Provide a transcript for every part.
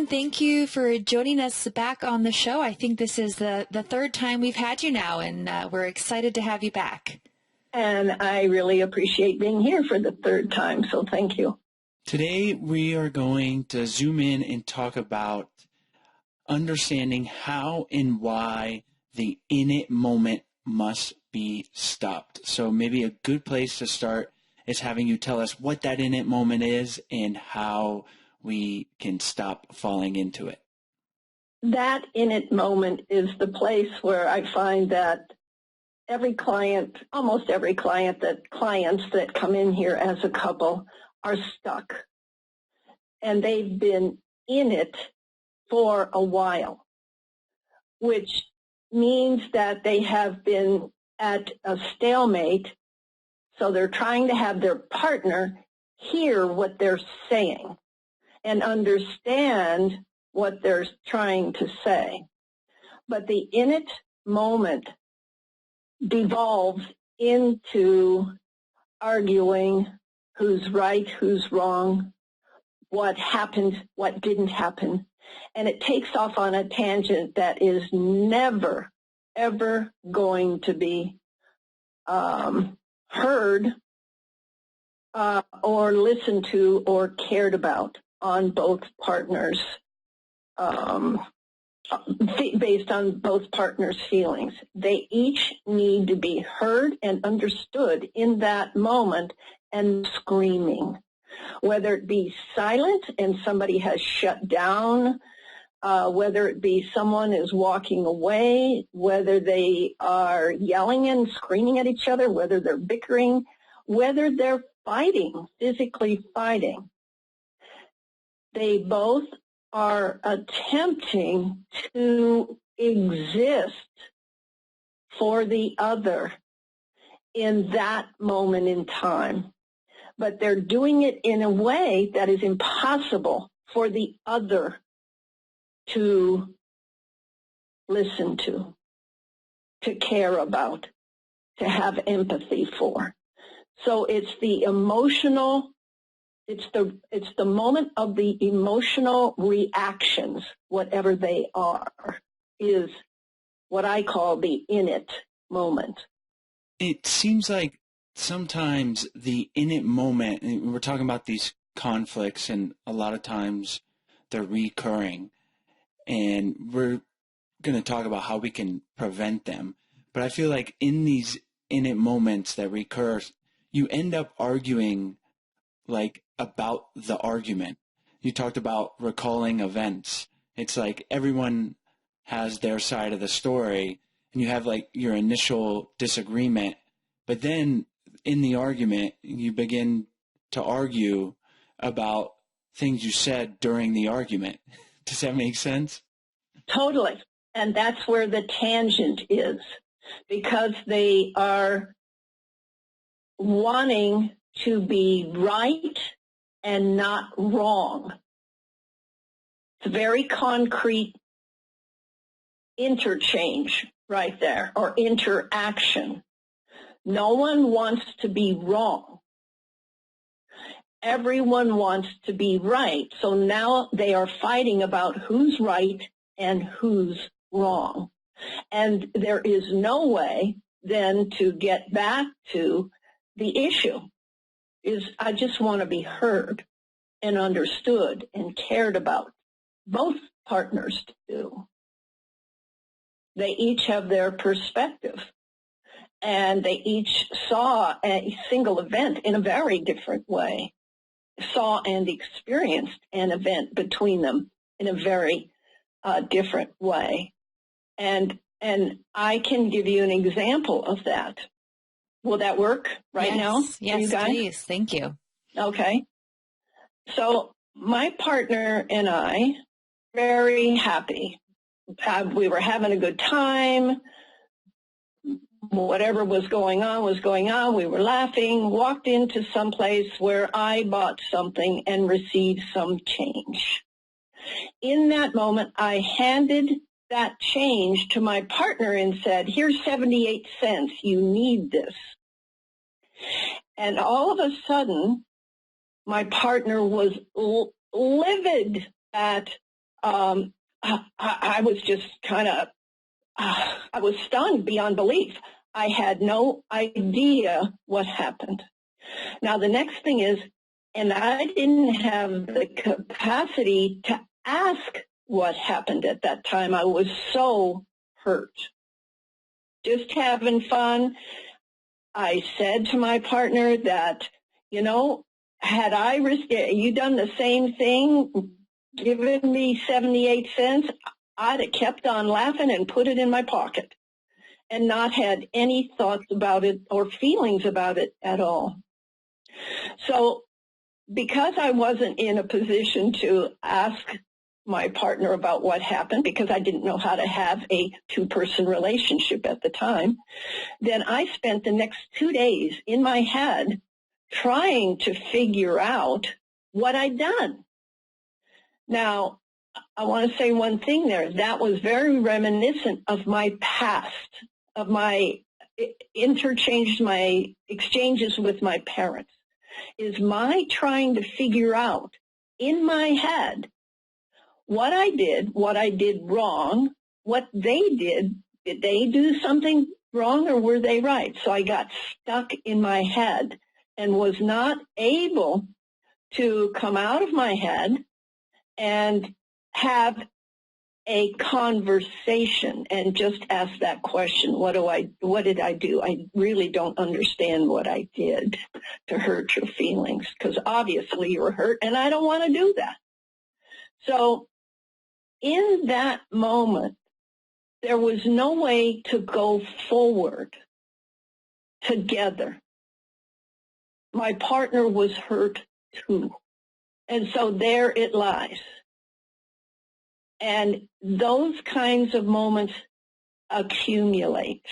thank you for joining us back on the show. I think this is the third time we've had you now, and we're excited to have you back. And I really appreciate being here for the third time, so thank you. Today we are going to zoom in and talk about understanding how and why the in it moment must be stopped. So maybe a good place to start is having you tell us what that in it moment is and how we can stop falling into it. That in it moment is the place where I find that every client, almost every clients that come in here as a couple are stuck. And they've been in it for a while, which means that they have been at a stalemate. So they're trying to have their partner hear what they're saying and understand what they're trying to say. But the in it moment devolves into arguing who's right, who's wrong, what happened, what didn't happen. And it takes off on a tangent that is never, ever going to be heard or listened to or cared about on both partners, based on both partners' feelings. They each need to be heard and understood in that moment and screaming. Whether it be silent and somebody has shut down, whether it be someone is walking away, whether they are yelling and screaming at each other, whether they're bickering, whether they're fighting, physically fighting. They both are attempting to exist for the other in that moment in time. But they're doing it in a way that is impossible for the other to listen to care about, to have empathy for. So it's the emotional, it's the moment of the emotional reactions, whatever they are, is what I call the in it moment. It seems like sometimes the in it moment, and we're talking about these conflicts, and a lot of times they're recurring, and we're going to talk about how we can prevent them. But I feel like in these in it moments that recur, you end up arguing like about the argument. You talked about recalling events. It's like everyone has their side of the story, and you have like your initial disagreement, but then in the argument, you begin to argue about things you said during the argument. Does that make sense? Totally. And that's where the tangent is, because they are wanting to be right and not wrong. It's a very concrete interchange right there, or interaction. No one wants to be wrong. Everyone wants to be right. So now they are fighting about who's right and who's wrong. And there is no way then to get back to the issue. I just want to be heard and understood and cared about. Both partners do. They each have their perspective, and they each saw a single event in a very different way, saw and experienced an event between them in a very different way. And I can give you an example of that. Will that work now? Yes, you guys? Please. Thank you. Okay. So my partner and I, very happy. We were having a good time. Whatever was going on was going on. We were laughing, walked into some place where I bought something and received some change. In that moment, I handed that change to my partner and said, here's 78 cents. You need this. And all of a sudden, my partner was livid that I was just kind of, I was stunned beyond belief. I had no idea what happened. Now, the next thing is, and I didn't have the capacity to ask what happened at that time. I was so hurt. Just having fun. I said to my partner that, had you done the same thing, given me 78 cents, I'd have kept on laughing and put it in my pocket and not had any thoughts about it or feelings about it at all. So because I wasn't in a position to ask my partner about what happened, because I didn't know how to have a two-person relationship at the time, then I spent the next 2 days in my head trying to figure out what I'd done. Now, I want to say one thing there. That was very reminiscent of my past, of my exchanges with my parents, is my trying to figure out in my head what I did wrong, what they did they do something wrong or were they right? So I got stuck in my head and was not able to come out of my head and have a conversation and just ask that question, what did I do? I really don't understand what I did to hurt your feelings, because obviously you were hurt and I don't want to do that. So in that moment, there was no way to go forward together. My partner was hurt too. And so there it lies. And those kinds of moments accumulate,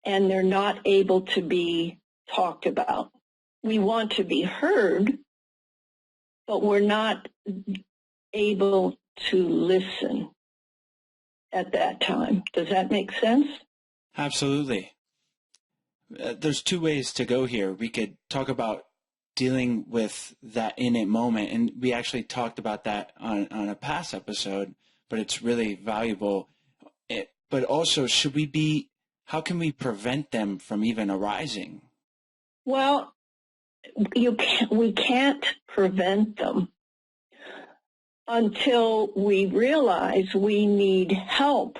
and they're not able to be talked about. We want to be heard, but we're not able to listen at that time. Does that make sense? Absolutely. There's two ways to go here. We could talk about dealing with that in a moment, and we actually talked about that on a past episode, but it's really valuable. But also, how can we prevent them from even arising? Well, we can't prevent them until we realize we need help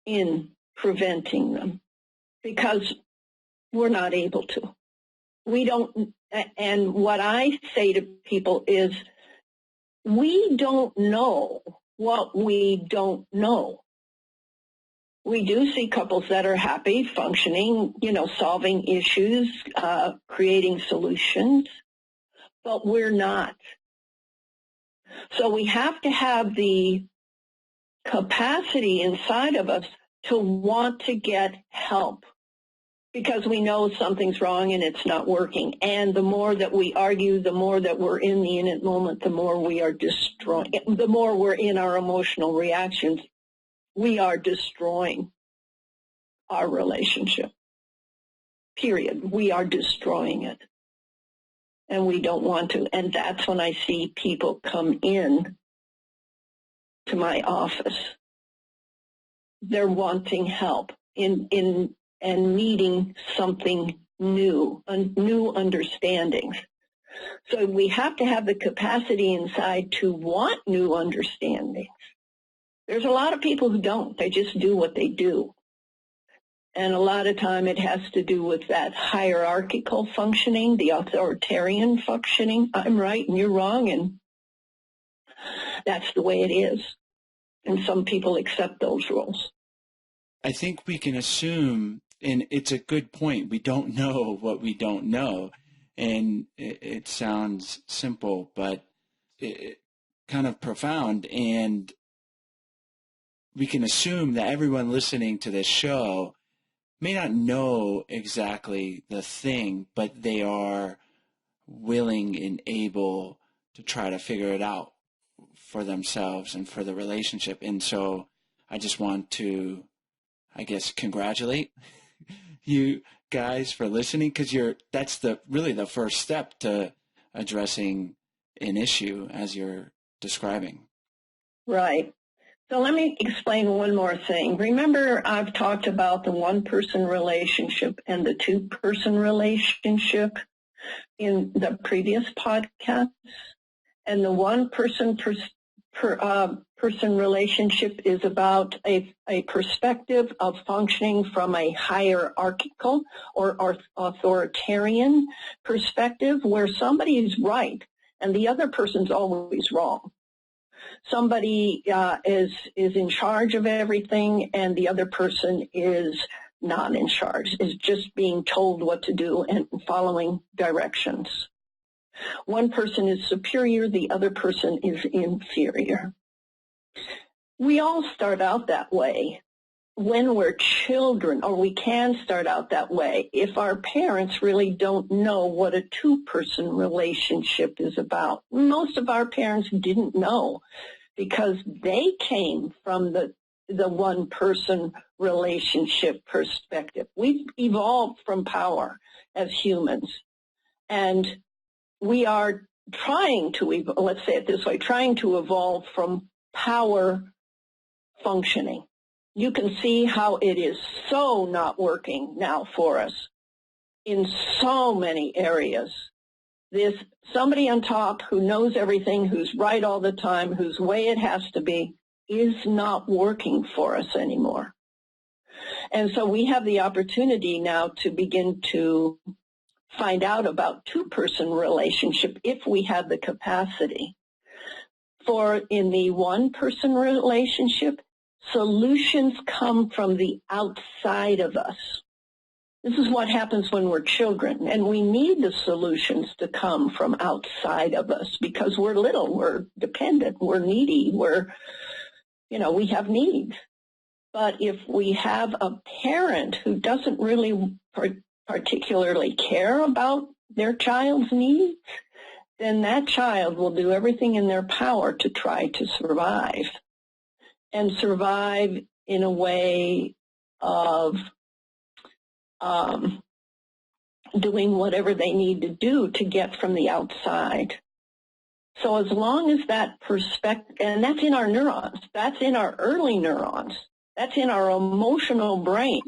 in preventing them, because we're not able to. We don't, and what I say to people is, we don't know what we don't know. We do see couples that are happy, functioning, solving issues, creating solutions, but we're not. So we have to have the capacity inside of us to want to get help, because we know something's wrong and it's not working. And the more that we argue, the more that we're in the in it moment, the more we are destroying, the more we're in our emotional reactions, we are destroying our relationship. Period. We are destroying it. And we don't want to. And that's when I see people come in to my office. They're wanting help and needing something new, new understandings. So we have to have the capacity inside to want new understandings. There's a lot of people who don't. They just do what they do. And a lot of time it has to do with that hierarchical functioning, the authoritarian functioning. I'm right and you're wrong, and that's the way it is. And some people accept those roles. I think we can assume, and it's a good point, we don't know what we don't know. And it sounds simple, but it kind of profound. And we can assume that everyone listening to this show may not know exactly the thing, but they are willing and able to try to figure it out for themselves and for the relationship. And so I just want to, congratulate you guys for listening, because that's really the first step to addressing an issue as you're describing. Right. So let me explain one more thing. Remember, I've talked about the one-person relationship and the two-person relationship in the previous podcast. And the one-person person relationship is about a perspective of functioning from a hierarchical or authoritarian perspective where somebody is right and the other person's always wrong. Somebody is in charge of everything and the other person is not in charge, is just being told what to do and following directions. One person is superior, the other person is inferior. We all start out that way when we're children, or we can start out that way if our parents really don't know what a two-person relationship is about. Most of our parents didn't know because they came from the one-person relationship perspective. We've evolved from power as humans, and we are trying to, let's say it this way, trying to evolve from power functioning. You can see how it is so not working now for us in so many areas. This somebody on top who knows everything, who's right all the time, whose way it has to be, is not working for us anymore. And so we have the opportunity now to begin to find out about two-person relationship if we have the capacity. For in the one-person relationship, solutions come from the outside of us. This is what happens when we're children, and we need the solutions to come from outside of us because we're little, we're dependent, we're needy, we have needs. But if we have a parent who doesn't really particularly care about their child's needs, then that child will do everything in their power to try to survive, and survive in a way of doing whatever they need to do to get from the outside. So as long as that perspective, and that's in our neurons, that's in our early neurons, that's in our emotional brain,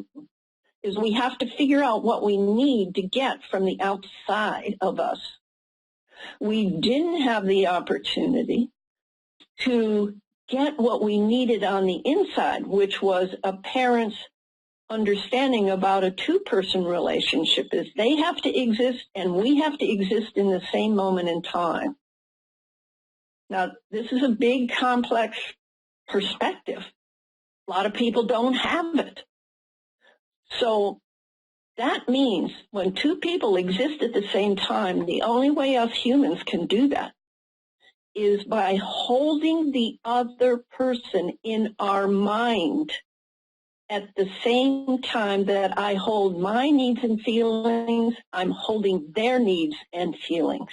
is we have to figure out what we need to get from the outside of us. We didn't have the opportunity to get what we needed on the inside, which was a parent's understanding about a two-person relationship is they have to exist and we have to exist in the same moment in time. Now, this is a big, complex perspective. A lot of people don't have it. So that means when two people exist at the same time, the only way us humans can do that is by holding the other person in our mind at the same time that I hold my needs and feelings, I'm holding their needs and feelings.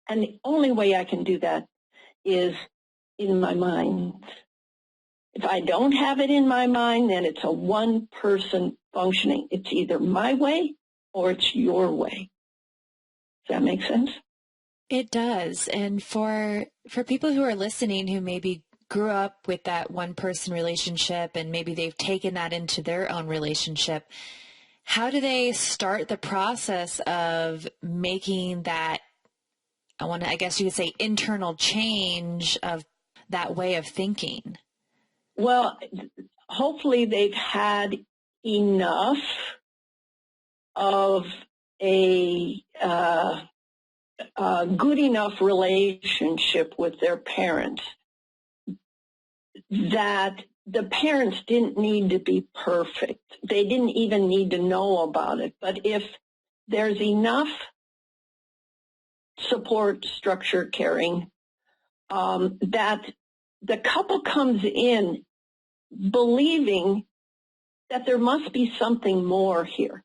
And the only way I can do that is in my mind. If I don't have it in my mind, then it's a one-person functioning. It's either my way or it's your way. Does that make sense? It does. And for people who are listening who maybe grew up with that one-person relationship and maybe they've taken that into their own relationship, how do they start the process of making that, I guess you could say, internal change of that way of thinking? Well, hopefully they've had enough of a good enough relationship with their parents that the parents didn't need to be perfect. They didn't even need to know about it. But if there's enough support, structure, caring, that the couple comes in believing that there must be something more here.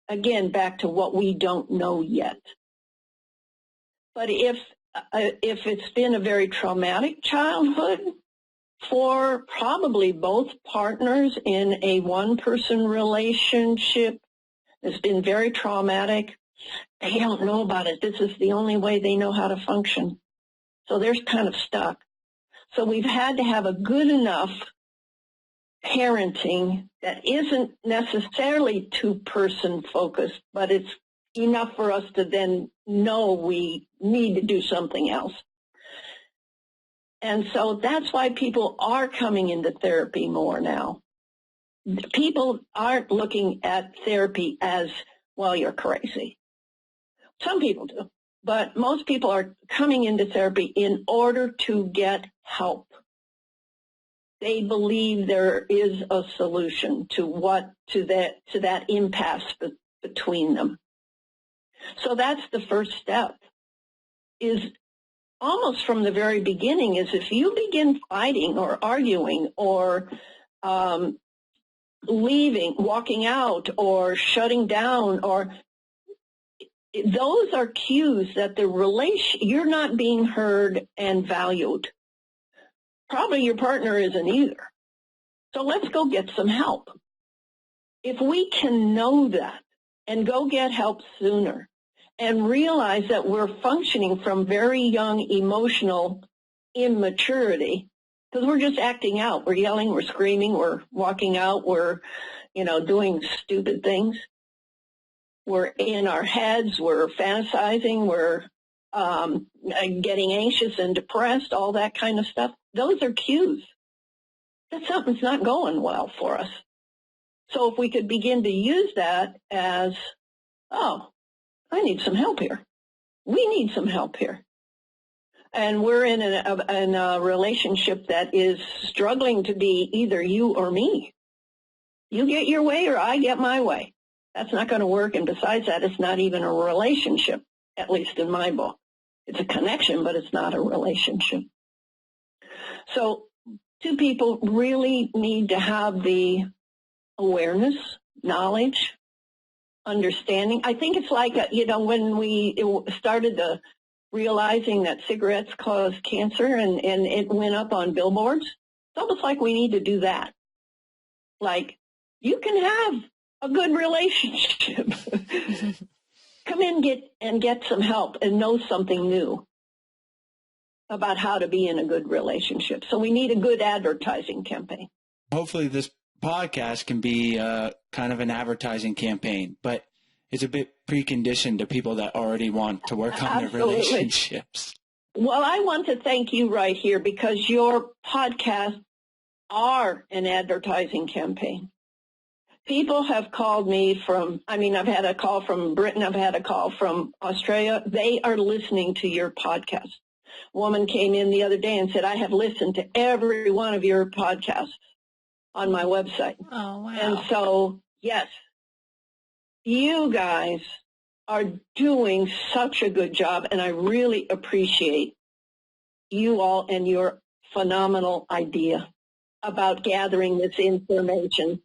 Again, back to what we don't know yet. But if it's been a very traumatic childhood for probably both partners in a one-person relationship, it's been very traumatic, they don't know about it. This is the only way they know how to function. So they're kind of stuck. So we've had to have a good enough parenting that isn't necessarily two-person focused, but it's enough for us to then know we need to do something else. And so that's why people are coming into therapy more now. People aren't looking at therapy as, well, you're crazy. Some people do, but most people are coming into therapy in order to get help. They believe there is a solution to that impasse between them. So that's the first step, is almost from the very beginning, is if you begin fighting or arguing or leaving, walking out or shutting down, or those are cues that you're not being heard and valued. Probably your partner isn't either. So let's go get some help. If we can know that and go get help sooner and realize that we're functioning from very young emotional immaturity, because we're just acting out. We're yelling, we're screaming, we're walking out, we're, doing stupid things. We're in our heads, we're fantasizing, we're getting anxious and depressed, all that kind of stuff. Those are cues that something's not going well for us. So if we could begin to use that as, oh, I need some help here. We need some help here. And we're in a relationship that is struggling to be either you or me. You get your way or I get my way. That's not going to work. And besides that, it's not even a relationship, at least in my book. It's a connection, but it's not a relationship. So two people really need to have the awareness, knowledge, understanding. I think it's like, when we started realizing that cigarettes cause cancer and it went up on billboards, it's almost like we need to do that. Like, you can have a good relationship. Come in and get some help and know something new about how to be in a good relationship. So we need a good advertising campaign. Hopefully this podcast can be kind of an advertising campaign, but it's a bit preconditioned to people that already want to work on their relationships. Well, I want to thank you right here because your podcasts are an advertising campaign. People have called me I've had a call from Britain, I've had a call from Australia. They are listening to your podcast. A woman came in the other day and said, I have listened to every one of your podcasts on my website. Oh, wow. And so, yes, you guys are doing such a good job, and I really appreciate you all and your phenomenal idea about gathering this information.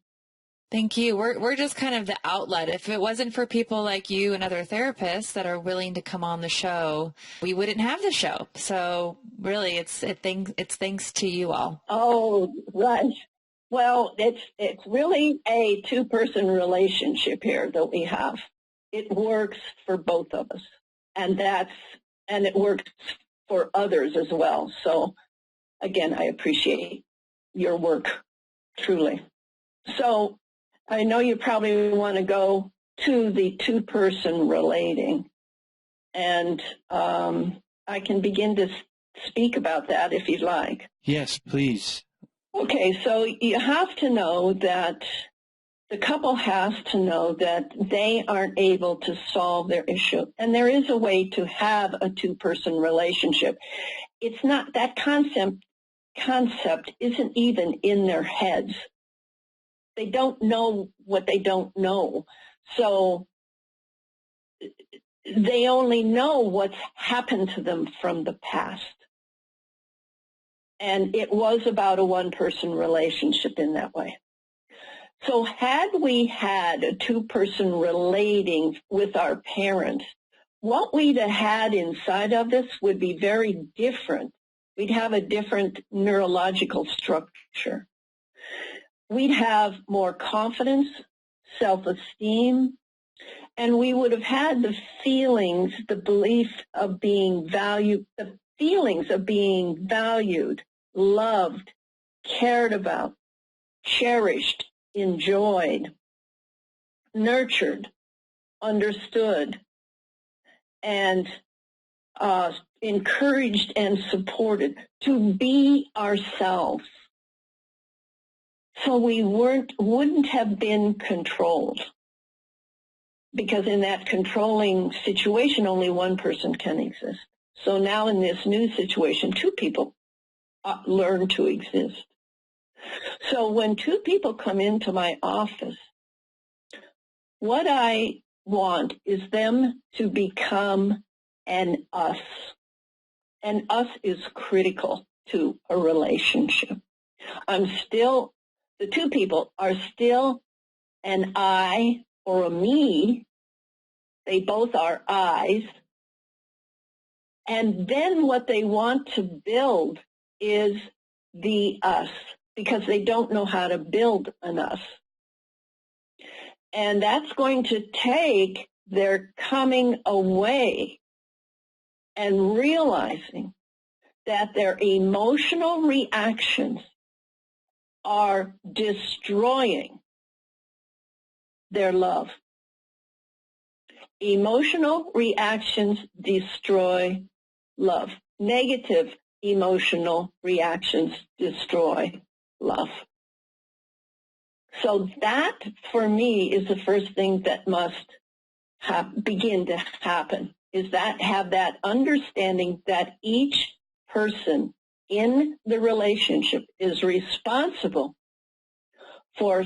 Thank you. We're just kind of the outlet. If it wasn't for people like you and other therapists that are willing to come on the show, we wouldn't have the show. So really, it's thanks to you all. Oh, right. Well, it's really a two-person relationship here that we have. It works for both of us, and it works for others as well. So, again, I appreciate your work truly. So, I know you probably want to go to the two-person relating, and I can begin to speak about that if you'd like. Yes, please. Okay, so you have to know that the couple has to know that they aren't able to solve their issue, and there is a way to have a two-person relationship. It's not that concept isn't even in their heads. They don't know what they don't know. So they only know what's happened to them from the past. And it was about a one-person relationship in that way. So had we had a two-person relating with our parents, what we'd have had inside of this would be very different. We'd have a different neurological structure. We'd have more confidence, self-esteem, and we would have had the feelings, the belief of being valued, the feelings of being valued, loved, cared about, cherished, enjoyed, nurtured, understood, and encouraged and supported to be ourselves. So we wouldn't have been controlled, because in that controlling situation, only one person can exist. So now in this new situation, two people learn to exist. So when two people come into my office, what I want is them to become an us. And us is critical to a relationship. The two people are still an I or a me. They both are I's. And then what they want to build is the us, because they don't know how to build an us. And that's going to take their coming away and realizing that their emotional reactions are destroying their love. Emotional reactions destroy love. Negative emotional reactions destroy love. So that, for me, is the first thing that must begin to happen, is that have that understanding that each person in the relationship is responsible for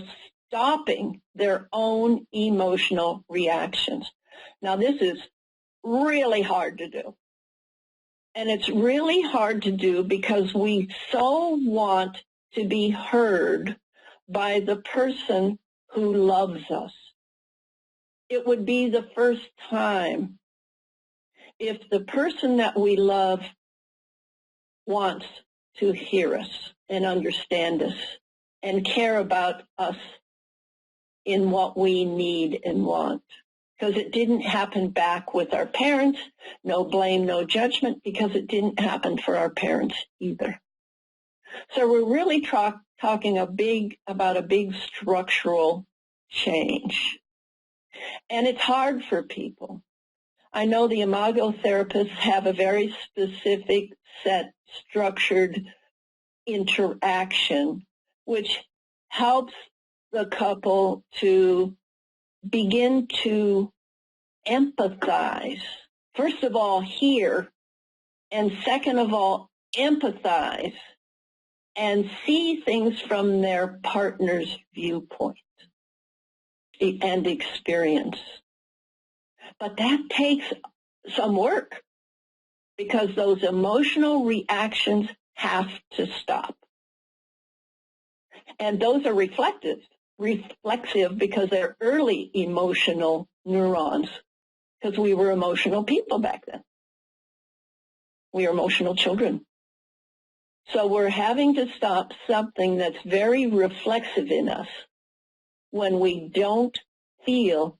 stopping their own emotional reactions. Now, this is really hard to do. And it's really hard to do because we so want to be heard by the person who loves us. It would be the first time if the person that we love wants to hear us and understand us and care about us in what we need and want. Because it didn't happen back with our parents. No blame, no judgment, because it didn't happen for our parents either. So we're really talking about a big structural change. And it's hard for people. I know the Imago therapists have a very specific set, structured interaction, which helps the couple to begin to empathize. First of all, hear, and second of all, empathize and see things from their partner's viewpoint and experience. But that takes some work because those emotional reactions have to stop. And those are reflexive because they're early emotional neurons, because we were emotional people back then. We were emotional children. So we're having to stop something that's very reflexive in us when we feel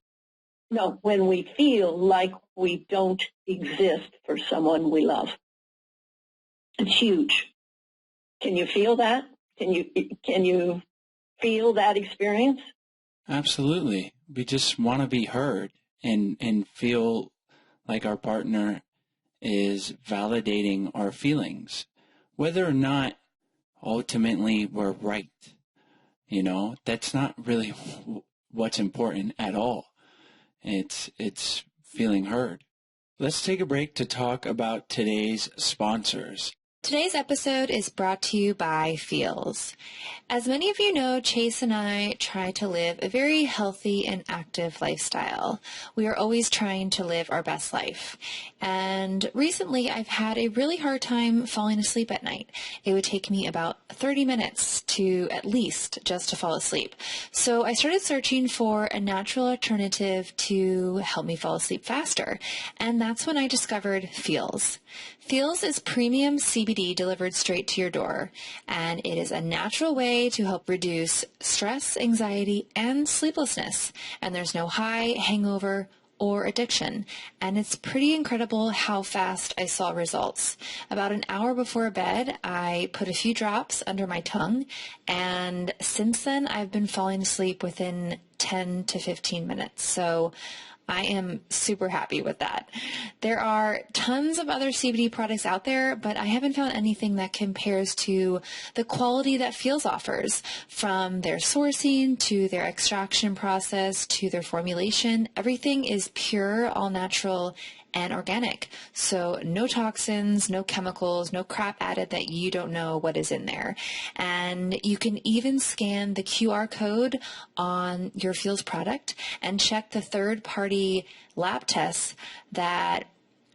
like we don't exist for someone we love. It's huge. Can you feel that? Can you feel that experience? Absolutely. We just want to be heard and feel like our partner is validating our feelings, whether or not ultimately we're right. That's not really what's important at all. It's feeling heard. Let's take a break to talk about today's sponsors. Today's episode is brought to you by Feels. As many of you know, Chase and I try to live a very healthy and active lifestyle. We are always trying to live our best life. And recently, I've had a really hard time falling asleep at night. It would take me about 30 minutes to at least just to fall asleep. So I started searching for a natural alternative to help me fall asleep faster. And that's when I discovered Feels. Feels is premium CBD delivered straight to your door, and it is a natural way to help reduce stress, anxiety, and sleeplessness. And there's no high, hangover, or addiction. And it's pretty incredible how fast I saw results. About an hour before bed, I put a few drops under my tongue, and since then I've been falling asleep within 10 to 15 minutes. So I am super happy with that. There are tons of other CBD products out there, but I haven't found anything that compares to the quality that Feels offers, from their sourcing to their extraction process to their formulation. Everything is pure, all natural, and organic. So no toxins, no chemicals, no crap added that you don't know what is in there. And you can even scan the QR code on your Feels product and check the third-party lab tests that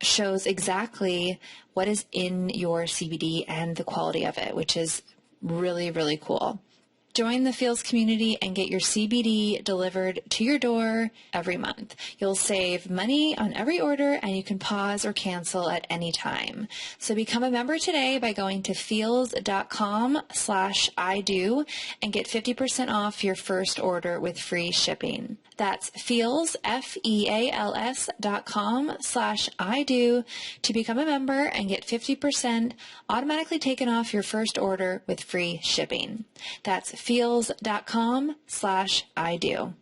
shows exactly what is in your CBD and the quality of it, which is really, really cool. Join the Feels community and get your CBD delivered to your door every month. You'll save money on every order, and you can pause or cancel at any time. So become a member today by going to feels.com/ido and get 50% off your first order with free shipping. That's Feels, FEALS.com/ido to become a member and get 50% automatically taken off your first order with free shipping. That's feels.com/ido.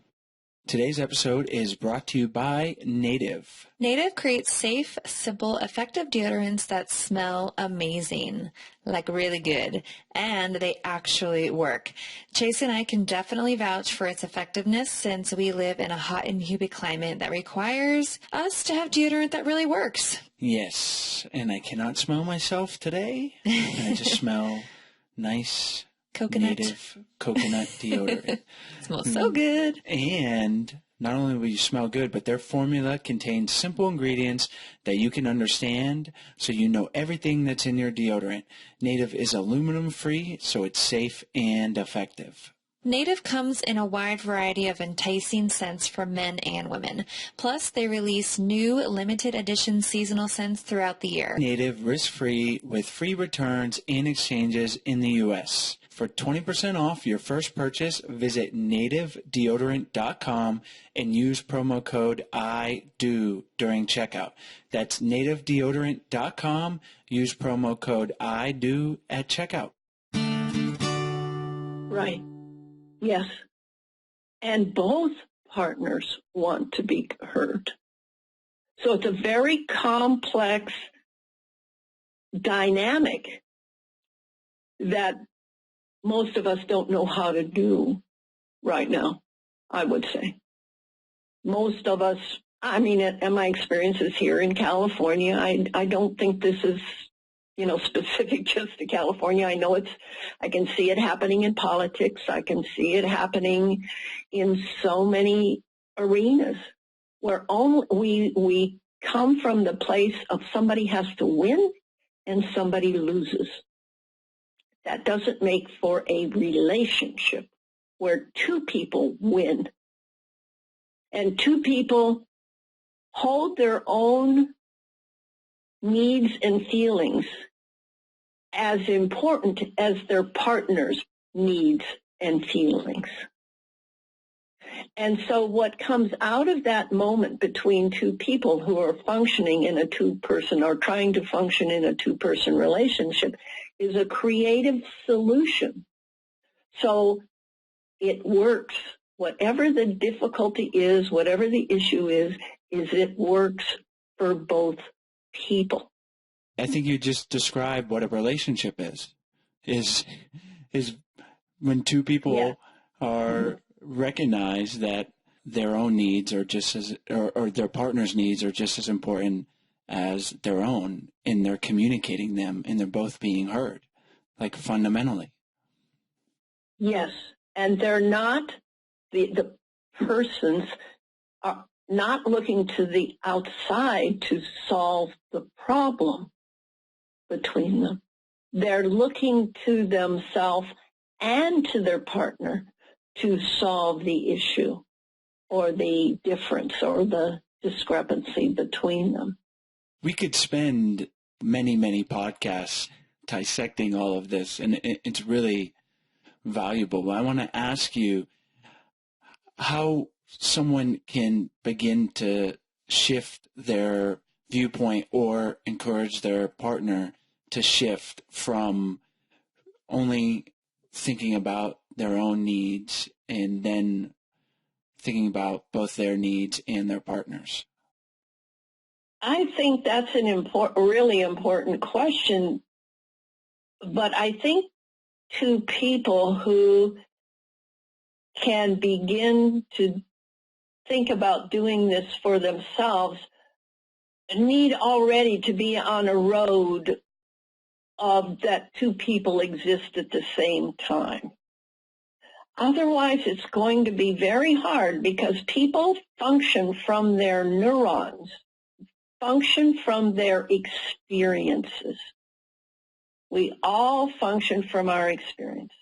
Today's episode is brought to you by Native. Native creates safe, simple, effective deodorants that smell amazing, like really good, and they actually work. Chase and I can definitely vouch for its effectiveness, since we live in a hot and humid climate that requires us to have deodorant that really works. Yes, and I cannot smell myself today. I just smell nice native coconut deodorant. It smells so good. And not only will you smell good, but their formula contains simple ingredients that you can understand, so you know everything that's in your deodorant. Native is aluminum free, so it's safe and effective. Native comes in a wide variety of enticing scents for men and women. Plus, they release new limited edition seasonal scents throughout the year. Native risk-free with free returns and exchanges in the U.S. For 20% off your first purchase, visit nativedeodorant.com and use promo code IDO during checkout. That's nativedeodorant.com. Use promo code IDO at checkout. Right. Yes. And both partners want to be heard. So it's a very complex dynamic that most of us don't know how to do right now, I would say. Most of us, I mean, and my experiences here in California, I don't think this is, specific just to California. I know I can see it happening in politics. I can see it happening in so many arenas where we come from the place of somebody has to win and somebody loses. That doesn't make for a relationship where two people win and two people hold their own needs and feelings as important as their partner's needs and feelings. And so what comes out of that moment between two people who are functioning in a two-person or trying to function in a two-person relationship is a creative solution. So it works. Whatever the difficulty is, whatever the issue is it works for both people. I think you just described what a relationship is when two people are recognize that their own needs are just as, or their partner's needs are just as important as their own, and they're communicating them, and they're both being heard, like fundamentally. Yes, and they're not, the persons are not looking to the outside to solve the problem between them. They're looking to themselves and to their partner to solve the issue or the difference or the discrepancy between them. We could spend many, many podcasts dissecting all of this, and it's really valuable. I want to ask you how someone can begin to shift their viewpoint or encourage their partner to shift from only thinking about their own needs and then thinking about both their needs and their partners? I think that's an really important question, but I think two people who can begin to think about doing this for themselves need already to be on a road of that two people exist at the same time. Otherwise, it's going to be very hard because people function from their neurons, function from their experiences. We all function from our experience.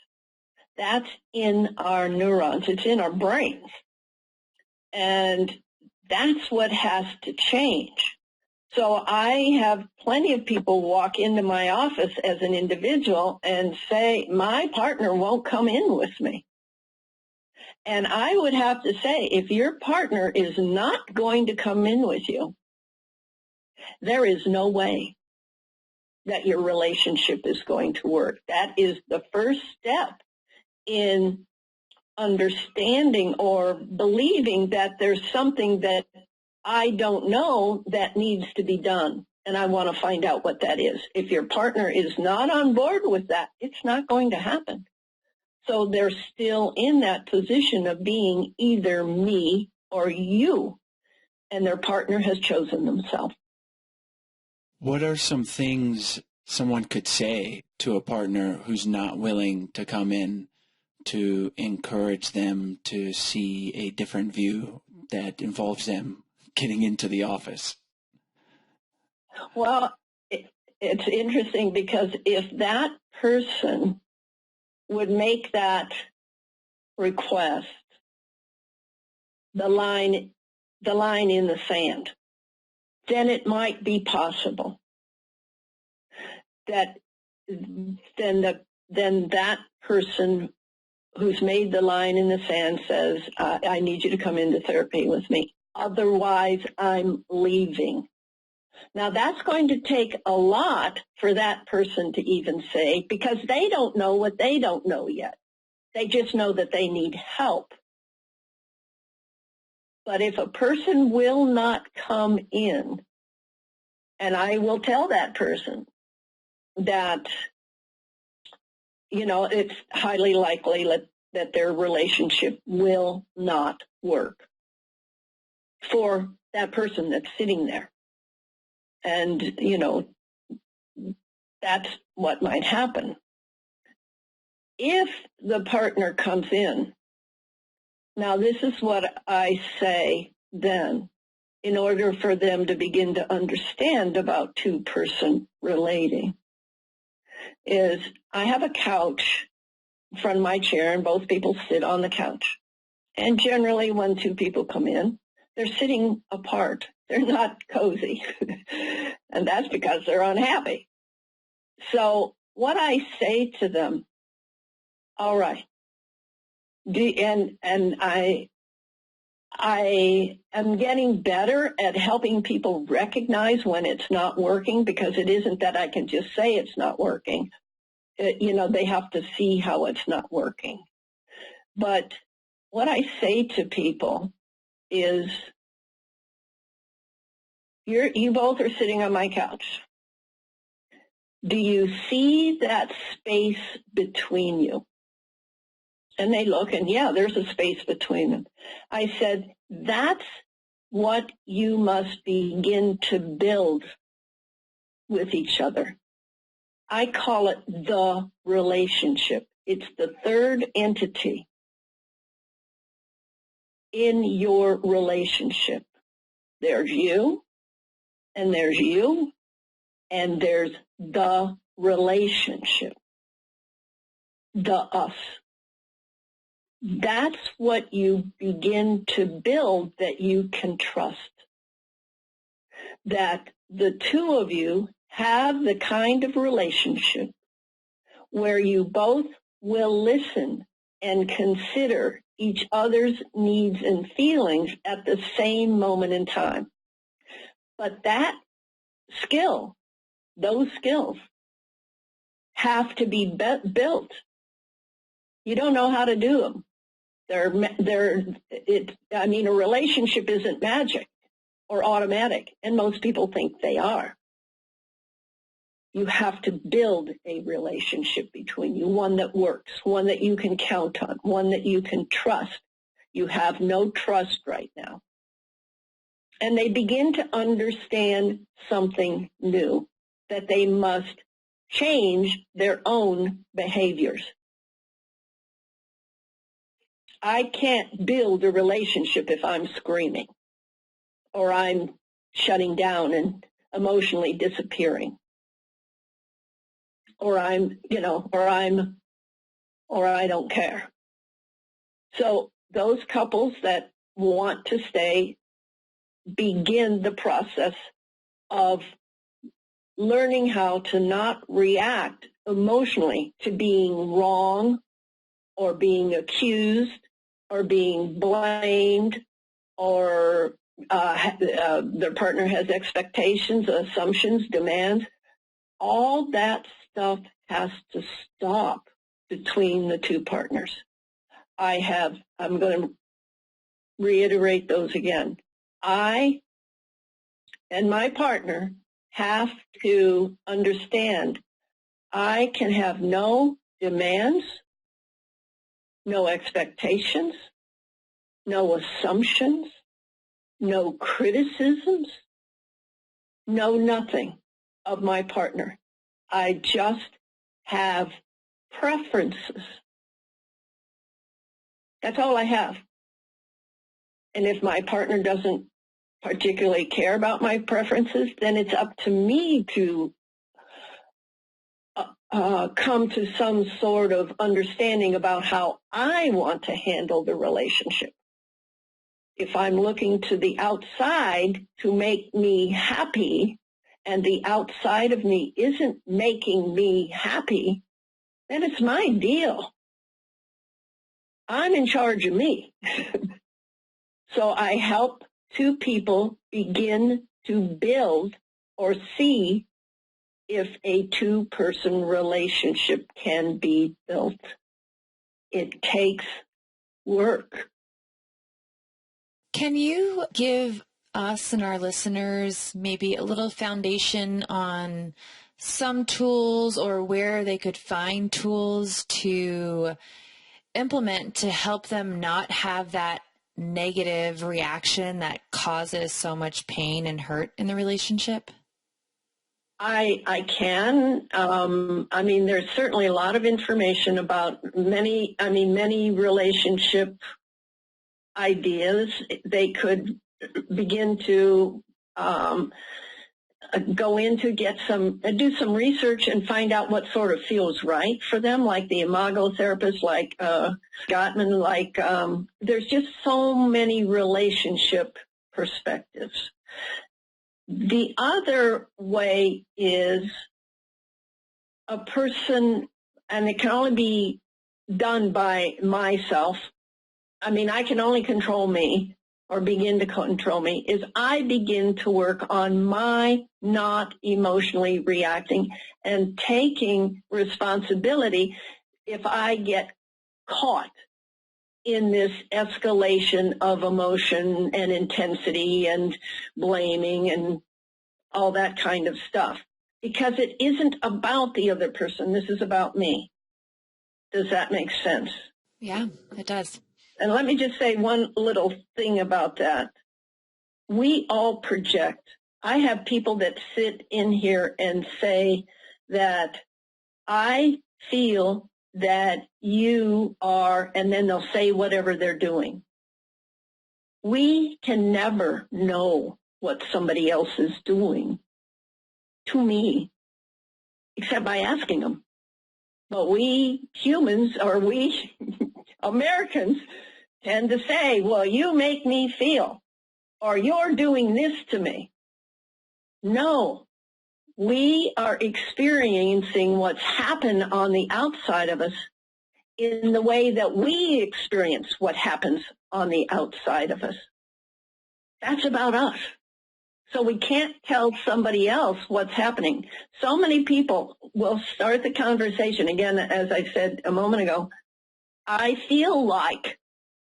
That's in our neurons. It's in our brains. And that's what has to change. So I have plenty of people walk into my office as an individual and say, my partner won't come in with me. And I would have to say, if your partner is not going to come in with you, there is no way that your relationship is going to work. That is the first step in understanding or believing that there's something that I don't know that needs to be done, and I want to find out what that is. If your partner is not on board with that, it's not going to happen. So they're still in that position of being either me or you, and their partner has chosen themselves. What are some things someone could say to a partner who's not willing to come in to encourage them to see a different view that involves them getting into the office? Well, it's interesting because if that person would make that request, the line in the sand, then it might be possible that then that person who's made the line in the sand says, I need you to come into therapy with me. Otherwise, I'm leaving. Now, that's going to take a lot for that person to even say, because they don't know what they don't know yet. They just know that they need help. But if a person will not come in, and I will tell that person that, it's highly likely that their relationship will not work for that person that's sitting there. And, that's what might happen. If the partner comes in, now this is what I say then, in order for them to begin to understand about two-person relating, is I have a couch in front of my chair and both people sit on the couch. And generally when two people come in, they're sitting apart. They're not cozy. And that's because they're unhappy. So what I say to them, all right, and I am getting better at helping people recognize when it's not working, because it isn't that I can just say it's not working. They have to see how it's not working. But what I say to people is, you both are sitting on my couch. Do you see that space between you? And they look, and yeah, there's a space between them. I said, that's what you must begin to build with each other. I call it the relationship. It's the third entity in your relationship. There's you, and there's you, and there's the relationship, the us. That's what you begin to build, that you can trust. That the two of you have the kind of relationship where you both will listen and consider each other's needs and feelings at the same moment in time. But that skill, those skills, have to be built. You don't know how to do them. A relationship isn't magic or automatic, and most people think they are. You have to build a relationship between you, one that works, one that you can count on, one that you can trust. You have no trust right now. And they begin to understand something new, that they must change their own behaviors. I can't build a relationship if I'm screaming or I'm shutting down and emotionally disappearing or I don't care. So those couples that want to stay begin the process of learning how to not react emotionally to being wrong or being accused or being blamed or their partner has expectations, assumptions, demands. All that stuff has to stop between the two partners. I'm going to reiterate those again. I and my partner have to understand I can have no demands, no expectations, no assumptions, no criticisms, no nothing of my partner. I just have preferences. That's all I have. And if my partner doesn't particularly care about my preferences, then it's up to me to come to some sort of understanding about how I want to handle the relationship. If I'm looking to the outside to make me happy, and the outside of me isn't making me happy, then it's my deal. I'm in charge of me. So I help two people begin to build or see if a two-person relationship can be built. It takes work. Can you give us and our listeners maybe a little foundation on some tools or where they could find tools to implement to help them not have that negative reaction that causes so much pain and hurt in the relationship? I can. There's certainly a lot of information about many relationship ideas. They could begin to go into do some research and find out what sort of feels right for them, like the Imago therapist, like Gottman, there's just so many relationship perspectives. The other way is a person, and it can only be done by myself. I can only control me or begin to control me, is I begin to work on my not emotionally reacting and taking responsibility if I get caught in this escalation of emotion and intensity and blaming and all that kind of stuff. Because it isn't about the other person. This is about me. Does that make sense? Yeah, it does. And let me just say one little thing about that. We all project. I have people that sit in here and say that I feel that you are, and then they'll say whatever they're doing. We can never know what somebody else is doing to me, except by asking them. But we humans, or we Americans, tend to say, well, you make me feel, or you're doing this to me. No, we are experiencing what's happened on the outside of us in the way that we experience what happens on the outside of us. That's about us. So we can't tell somebody else what's happening. So many people will start the conversation, again, as I said a moment ago, I feel like,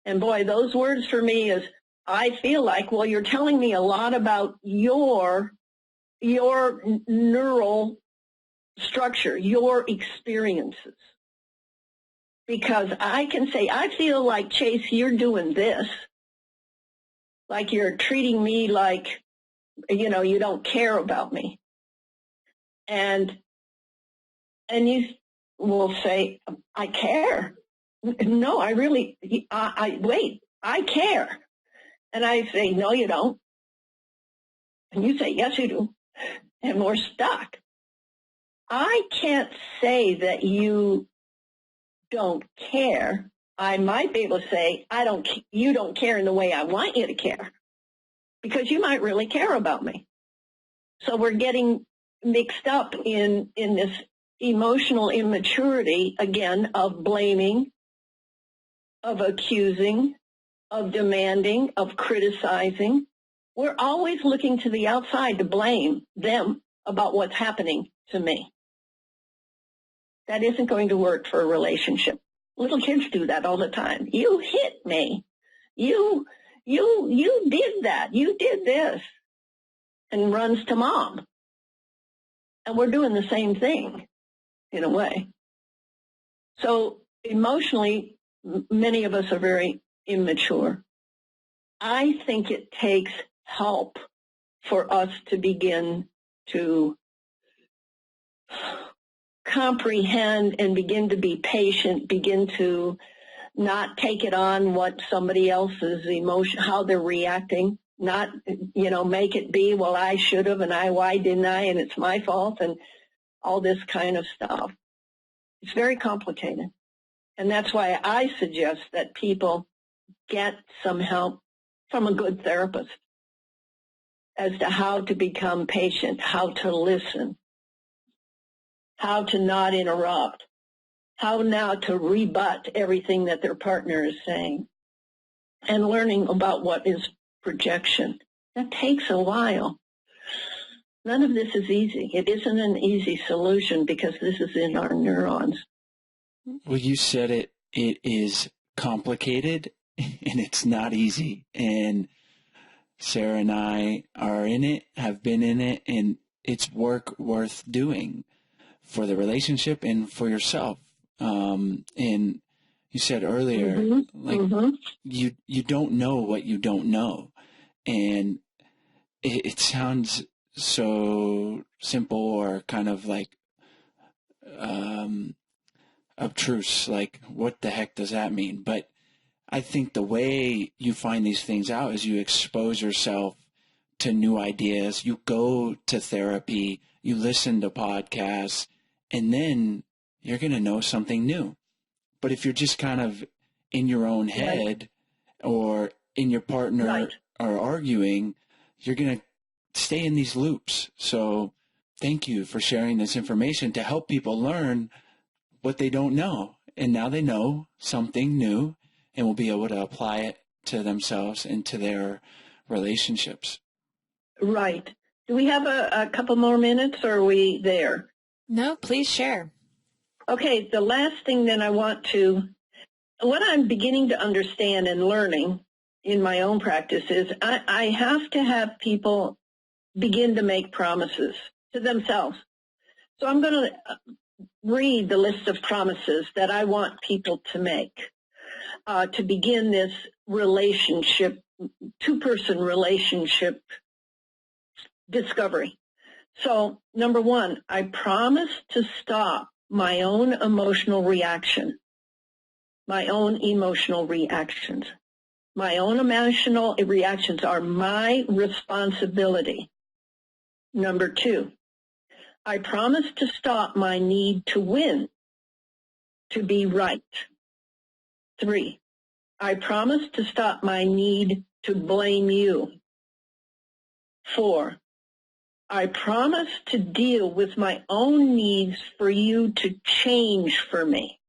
and boy, those words for me is, I feel like, well, you're telling me a lot about your neural structure, your experiences. Because I can say, I feel like, Chase, you're doing this, like you're treating me like, you don't care about me. And you will say, I care. No, I really, wait, I care. And I say, no, you don't. And you say, yes, you do. And we're stuck. I can't say that you don't care. I might be able to say, you don't care in the way I want you to care, because you might really care about me. So we're getting mixed up in this emotional immaturity, again, of blaming, of accusing, of demanding, of criticizing. We're always looking to the outside to blame them about what's happening to me. That isn't going to work for a relationship. Little kids do that all the time. You hit me. You did that. You did this. And runs to mom. And we're doing the same thing in a way. So emotionally, many of us are very immature. I think it takes help for us to begin to comprehend and begin to be patient, begin to not take it on what somebody else's emotion, how they're reacting, not, make it be, well, I should have, and why didn't I, and it's my fault, and all this kind of stuff. It's very complicated. And that's why I suggest that people get some help from a good therapist as to how to become patient, how to listen, how to not interrupt, how now to rebut everything that their partner is saying, and learning about what is projection. That takes a while. None of this is easy. It isn't an easy solution because this is in our neurons. Well, you said it is complicated and it's not easy. And Sarah and I are in it, have been in it, and it's work worth doing for the relationship and for yourself. And you said earlier, you don't know what you don't know. And it sounds so simple or kind of like obtruse, like what the heck does that mean? But I think the way you find these things out is you expose yourself to new ideas, you go to therapy, you listen to podcasts, and then you're going to know something new. But if you're just kind of in your own head or in your partner are arguing, you're going to stay in these loops. So thank you for sharing this information to help people learn what they don't know. And now they know something new and will be able to apply it to themselves and to their relationships. Right. Do we have a couple more minutes, or are we there? No, please share. Okay, the last thing then what I'm beginning to understand and learning in my own practice is I have to have people begin to make promises to themselves. So I'm going to read the list of promises that I want people to make to begin this relationship, two-person relationship discovery. So, number one, I promise to stop my own emotional reaction, my own emotional reactions. My own emotional reactions are my responsibility. Number two, I promise to stop my need to win, to be right. 3, I promise to stop my need to blame you. 4, I promise to deal with my own needs for you to change for me.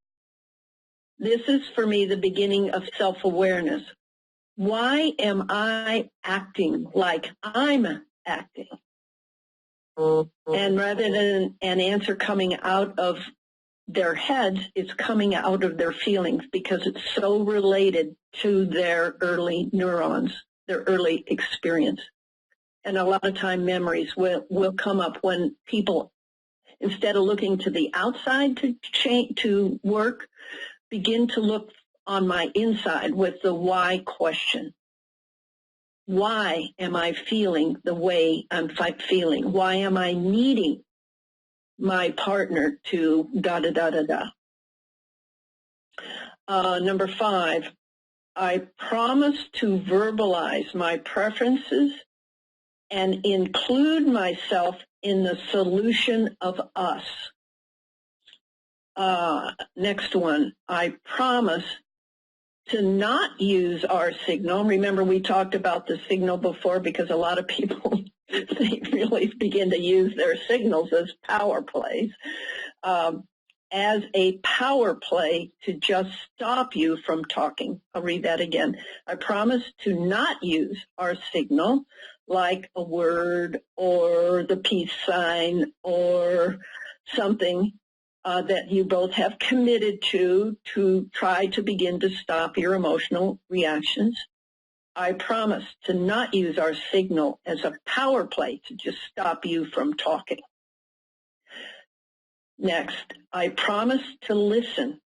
This is for me the beginning of self-awareness. Why am I acting like I'm acting. And rather than an answer coming out of their heads, it's coming out of their feelings because it's so related to their early neurons, their early experience. And a lot of time memories will come up when people, instead of looking to the outside to work, begin to look on my inside with the why question. Why am I feeling the way I'm feeling? Why am I needing my partner to da-da-da-da-da? Number 5, I promise to verbalize my preferences and include myself in the solution of us. Next one, I promise to not use our signal. Remember, we talked about the signal before because a lot of people, they really begin to use their signals as power plays, as a power play to just stop you from talking. I'll read that again. I promise to not use our signal, like a word or the peace sign or something that you both have committed to try to begin to stop your emotional reactions. I promise to not use our signal as a power play to just stop you from talking. Next, I promise to listen,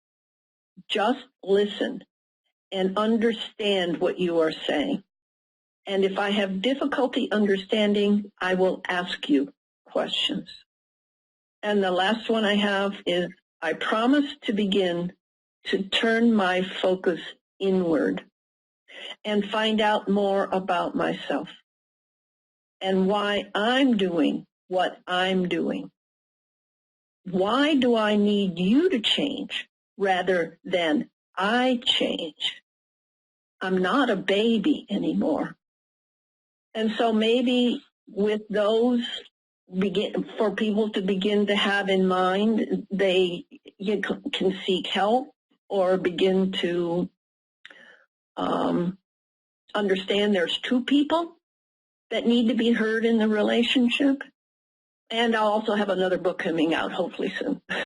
just listen, and understand what you are saying. And if I have difficulty understanding, I will ask you questions. And the last one I have is, I promise to begin to turn my focus inward and find out more about myself and why I'm doing what I'm doing. Why do I need you to change rather than I change? I'm not a baby anymore. And so maybe with those, for people to begin to have in mind, they can seek help or begin to understand there's two people that need to be heard in the relationship. And I'll also have another book coming out hopefully soon.